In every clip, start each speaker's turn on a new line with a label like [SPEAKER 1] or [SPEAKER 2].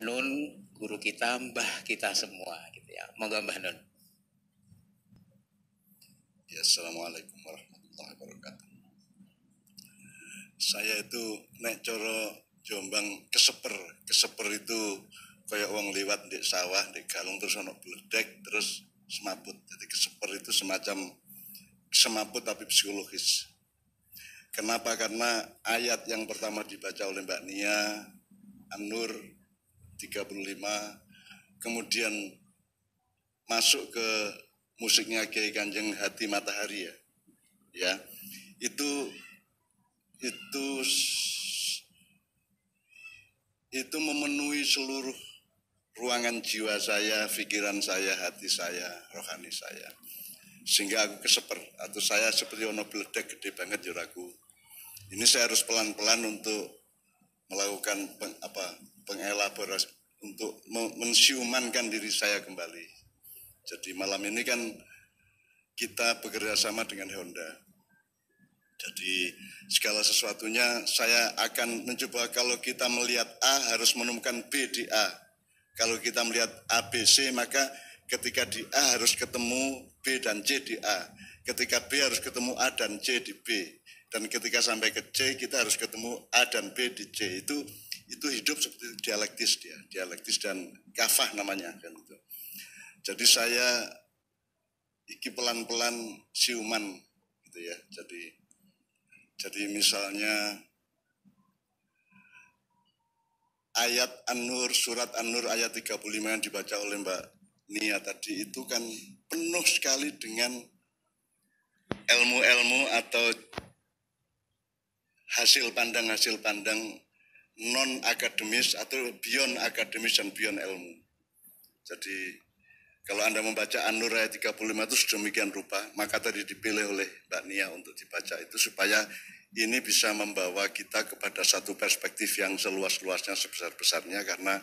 [SPEAKER 1] Nun, guru kita, mbah kita semua gitu ya. Moga Mbah Nun.
[SPEAKER 2] Ya, Assalamualaikum warahmatullahi wabarakatuh. Saya itu nek coro Jombang keseper itu kayak wong liwat di sawah, di galung terus ono bledek terus semaput. Jadi keseper itu semacam semaput tapi psikologis. Kenapa? Karena ayat yang pertama dibaca oleh Mbak Nia An-Nur 35, kemudian masuk ke musiknya Kiai Kanjeng Hati Matahari ya. Itu memenuhi seluruh ruangan jiwa saya, pikiran saya, hati saya, rohani saya. Sehingga aku keseper, atau saya seperti ono bledek gede banget juraku. Ini saya harus pelan-pelan untuk melakukan pengelaborasi untuk mensiumankan diri saya kembali. Jadi malam ini kan kita bekerja sama dengan Honda. Jadi segala sesuatunya saya akan mencoba, kalau kita melihat A harus menemukan B di A. Kalau kita melihat A, B, C, maka ketika di A harus ketemu B dan C di A. Ketika B harus ketemu A dan C di B. Dan ketika sampai ke C kita harus ketemu A dan B di C. Itu hidup seperti dialektis dan kafah namanya kan itu. Jadi saya iki pelan-pelan siuman gitu ya. Jadi misalnya ayat An-Nur, surat An-Nur ayat 35 yang dibaca oleh Mbak Nia tadi itu kan penuh sekali dengan ilmu-ilmu atau hasil pandang non akademis atau beyond akademis dan beyond ilmu. Jadi kalau Anda membaca An-Nur ayat 35 itu sedemikian rupa, maka tadi dipilih oleh Mbak Nia untuk dibaca itu supaya ini bisa membawa kita kepada satu perspektif yang seluas-luasnya, sebesar-besarnya, karena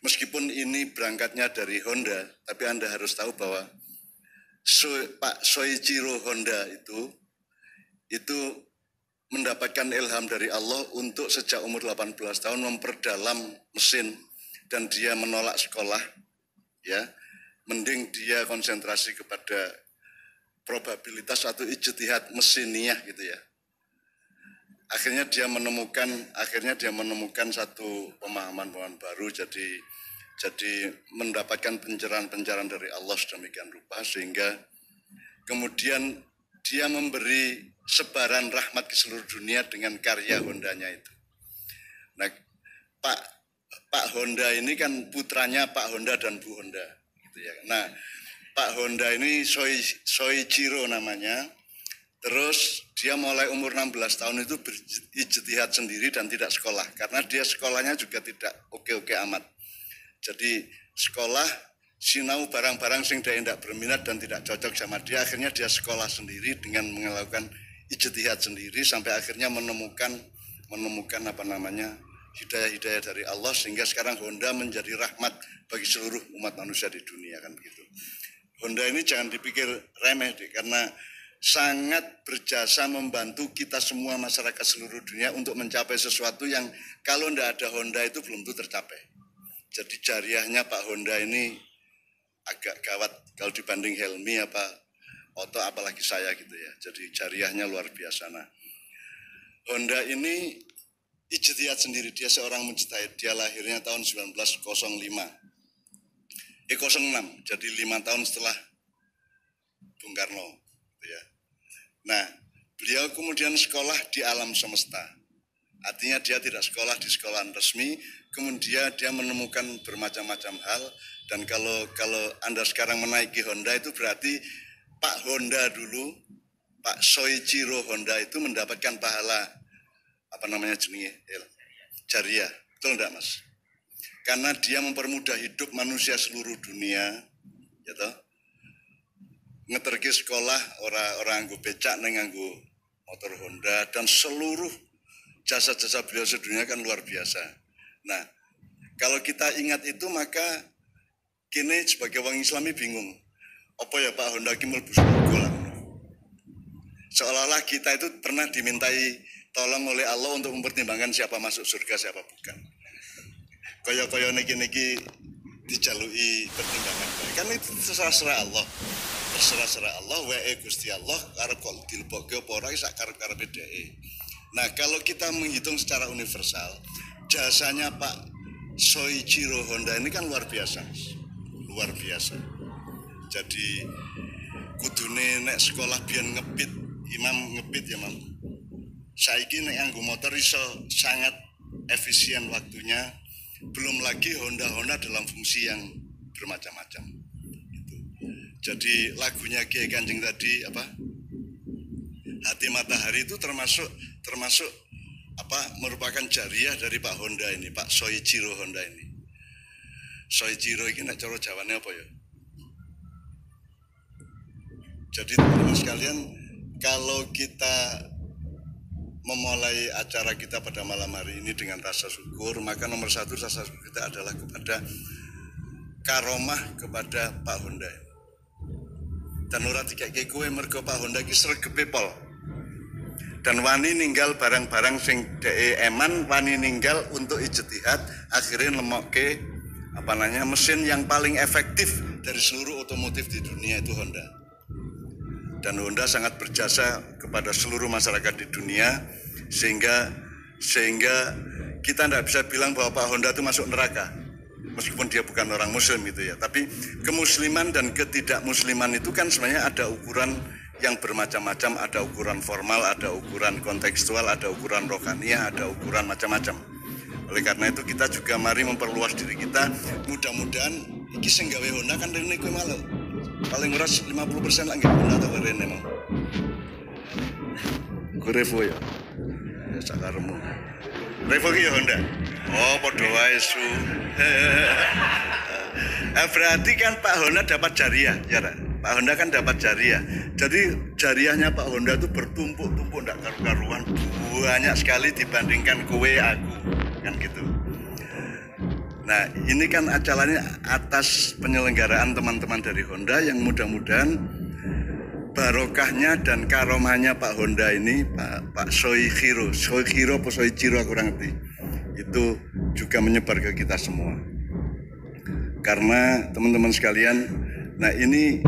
[SPEAKER 2] meskipun ini berangkatnya dari Honda, tapi Anda harus tahu bahwa Pak Soichiro Honda itu mendapatkan ilham dari Allah untuk sejak umur 18 tahun memperdalam mesin, dan dia menolak sekolah ya. Mending dia konsentrasi kepada probabilitas atau ijtihad mesiniah gitu ya. Akhirnya dia menemukan satu pemahaman baru, jadi mendapatkan pencerahan dari Allah sedemikian rupa sehingga kemudian dia memberi sebaran rahmat ke seluruh dunia dengan karya Hondanya itu. Nah, Pak Honda ini kan putranya Pak Honda dan Bu Honda. Ya. Nah, Pak Honda ini Soichiro namanya. Terus dia mulai umur 16 tahun itu berijtihad sendiri dan tidak sekolah. Karena dia sekolahnya juga tidak oke-oke amat. Jadi sekolah sinau barang-barang sing dia tidak berminat dan tidak cocok sama dia. Akhirnya dia sekolah sendiri dengan melakukan ijtihad sendiri sampai akhirnya menemukan hidayah dari Allah, sehingga sekarang Honda menjadi rahmat bagi seluruh umat manusia di dunia kan begitu. Honda ini jangan dipikir remeh karena sangat berjasa membantu kita semua masyarakat seluruh dunia untuk mencapai sesuatu yang kalau tidak ada Honda itu belum tentu tercapai. Jadi jariahnya Pak Honda ini agak gawat kalau dibanding Helmi Oto apalagi saya gitu ya. Jadi jariahnya luar biasa. Nah, Honda ini ijtihad sendiri, dia seorang mujtahid. Dia lahirnya tahun 1905. 06, jadi 5 tahun setelah Bung Karno. Ya. Nah, beliau kemudian sekolah di alam semesta. Artinya dia tidak sekolah di sekolahan resmi, kemudian dia menemukan bermacam-macam hal. Dan kalau Anda sekarang menaiki Honda itu berarti Pak Honda dulu, Pak Soichiro Honda itu mendapatkan pahala jariah, betul enggak Mas? Karena dia mempermudah hidup manusia seluruh dunia, ya toh. Ngeterke sekolah orang nganggo becak neng nganggo motor Honda, dan seluruh jasa-jasa beliau sedunia kan luar biasa. Nah, kalau kita ingat itu maka kini sebagai orang Islami bingung, apa ya Pak Honda ki mlebu surga? Seolah-olah kita itu pernah dimintai tolong oleh Allah untuk mempertimbangkan siapa masuk surga, siapa bukan. kaya niki dijalui pertimbangan bae. Kan itu terserah Allah. Terserah Allah wae Gusti Allah arep kok dilebokke apa ora sak karep-karepe dhek. Nah, kalau kita menghitung secara universal, jasanya Pak Soichiro Honda ini kan luar biasa. Luar biasa. Jadi kudune nek sekolah biyen ngebit, imam ngebit ya, Mam. Saiki nek nganggo motor iso sangat efisien waktunya. Belum lagi Honda dalam fungsi yang bermacam-macam. Gitu. Jadi lagunya Kiai Kanjeng tadi apa? Hati Matahari itu termasuk merupakan jariah dari Pak Honda ini, Pak Soichiro Honda ini. Soichiro ini nek cara Jawane apa ya? Jadi teman-teman sekalian, kalau kita memulai acara kita pada malam hari ini dengan rasa syukur, maka nomor satu rasa syukur kita adalah kepada karomah kepada Pak Honda. Dan ora dikek kowe mergo Pak Honda ki sregepe pol. Dan wani ninggal barang-barang sing dhek eman, wani ninggal untuk ijtihad, akhirnya lemokke mesin yang paling efektif dari seluruh otomotif di dunia itu Honda. Dan Honda sangat berjasa kepada seluruh masyarakat di dunia sehingga kita tidak bisa bilang bahwa Pak Honda itu masuk neraka meskipun dia bukan orang muslim gitu ya. Tapi kemusliman dan ketidakmusliman itu kan sebenarnya ada ukuran yang bermacam-macam, ada ukuran formal, ada ukuran kontekstual, ada ukuran rohaniah, ada ukuran macam-macam. Oleh karena itu kita juga mari memperluas diri kita. Mudah-mudahan iki sing gawe Honda kan rene kowe malu. Paling ora 50% lah nggih Honda ta rene emang. Ku Revo ya. Ya sakaremu. Revo ki ya Honda. Oh, padha wae su. Berarti kan Pak Honda dapat jariah, ya Pak? Pak Honda kan dapat jariah. Jadi jariahnya Pak Honda itu bertumpuk-tumpuk ndak karu-karuan, banyak sekali dibandingkan kowe aku, kan gitu. Nah, ini kan acaranya atas penyelenggaraan teman-teman dari Honda yang mudah-mudahan barokahnya dan karomahnya Pak Honda ini, Pak Soichiro apa Soichiro aku kurang ngerti, itu juga menyebar ke kita semua. Karena teman-teman sekalian, nah ini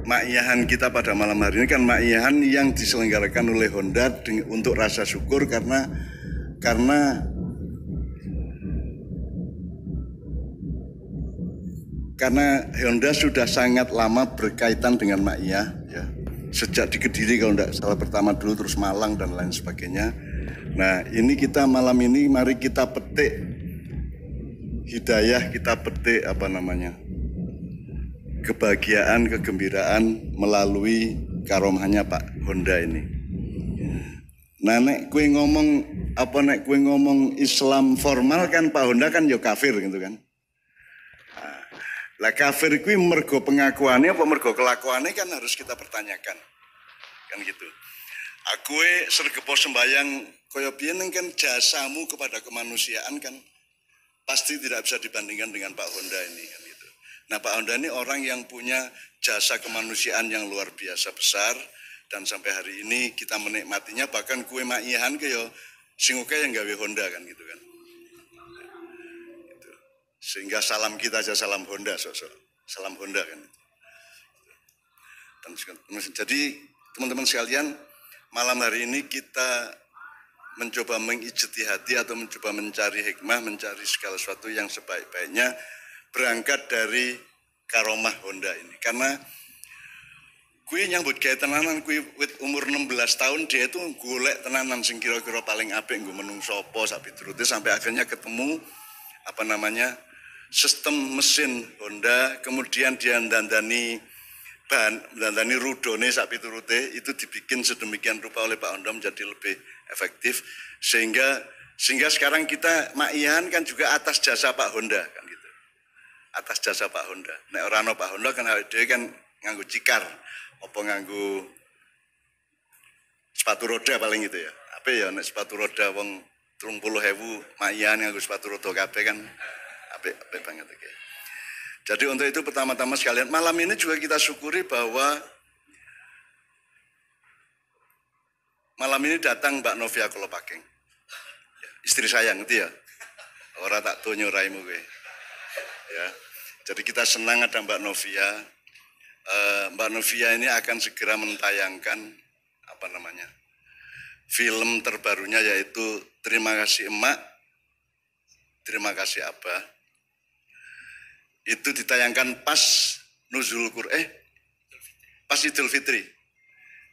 [SPEAKER 2] ma'iyahan kita pada malam hari ini kan ma'iyahan yang diselenggarakan oleh Honda untuk rasa syukur karena Honda sudah sangat lama berkaitan dengan Ma'iyah ya. Sejak di Kediri kalau tidak salah pertama dulu, terus Malang dan lain sebagainya. Nah ini kita malam ini mari kita petik hidayah, kita petik kebahagiaan, kegembiraan melalui karomahnya Pak Honda ini. Nah nek kue ngomong Islam formal kan Pak Honda kan ya kafir gitu kan. Lah kafir kuwi mergo pengakuannya apa mergo kelakuannya kan harus kita pertanyakan. Kan gitu. Aku sregepo sembayang kaya biyen kan jasamu kepada kemanusiaan kan pasti tidak bisa dibandingkan dengan Pak Honda ini kan gitu. Nah, Pak Honda ini orang yang punya jasa kemanusiaan yang luar biasa besar dan sampai hari ini kita menikmatinya, bahkan kue ma'iyahan kaya sing oke yang gawe Honda kan gitu kan. Sehingga salam kita aja salam Honda, salam Honda kan. Jadi teman-teman sekalian, malam hari ini kita mencoba mengijtihadi atau mencoba mencari hikmah, mencari segala sesuatu yang sebaik-baiknya berangkat dari karomah Honda ini. Karena kui nyambut gawe tenanan, kui umur 16 tahun dia itu golek tenanan sing kira-kira paling apik nggo menungso apa sak piturute sampai akhirnya ketemu sistem mesin Honda, kemudian dia dandani rudone sak piturute itu dibikin sedemikian rupa oleh Pak Honda menjadi lebih efektif sehingga sekarang kita ma'iyahan kan juga atas jasa Pak Honda kan gitu. Atas jasa Pak Honda. Nek ora ana Pak Honda kan dia kan nganggo cikar apa nganggo sepatu roda paling gitu ya. Apa ya nek sepatu roda wong 30.000 ma'iyahan nganggo sepatu roda kabeh kan apik banget iki. Jadi untuk itu pertama-tama sekalian malam ini juga kita syukuri bahwa malam ini datang Mbak Novia Kolopaking. Istri saya ngerti ya. Ora tak tonyo raimu kowe. Ya. Jadi kita senang ada Mbak Novia. Mbak Novia ini akan segera mentayangkan film terbarunya, yaitu Terima Kasih Emak, Terima Kasih Abah. Itu ditayangkan pas Nuzul Quran, pas Idul Fitri.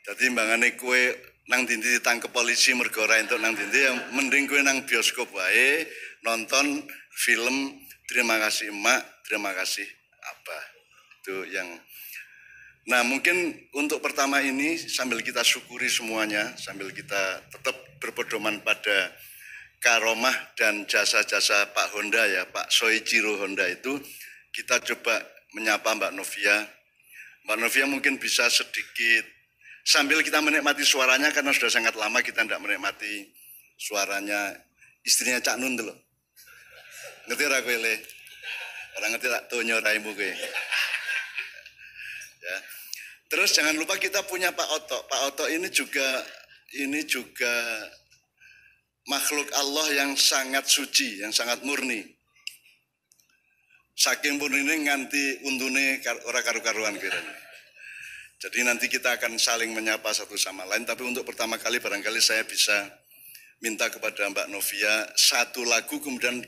[SPEAKER 2] Jadi mbangane kue nang dindi ditangkep polisi mergo ora entuk nang dindi, yang mending kue nang bioskop wae nonton film Terima Kasih Emak, Terima Kasih Abah. Itu yang. Nah, mungkin untuk pertama ini sambil kita syukuri semuanya, sambil kita tetap berpedoman pada karomah dan jasa-jasa Pak Honda ya, Pak Soichiro Honda itu, kita coba menyapa Mbak Novia. Mbak Novia mungkin bisa sedikit sambil kita menikmati suaranya, karena sudah sangat lama kita tidak menikmati suaranya istrinya Cak Nun loh. Ngerti ra kowe le? Ora ngerti tak tonyo raimu kowe. Ya. Terus jangan lupa kita punya Pak Oto. Pak Oto ini juga makhluk Allah yang sangat suci, yang sangat murni. Saking murnine nganti untune ora karu-karuan kiranya. Jadi nanti kita akan saling menyapa satu sama lain, tapi untuk pertama kali barangkali saya bisa minta kepada Mbak Novia satu lagu, kemudian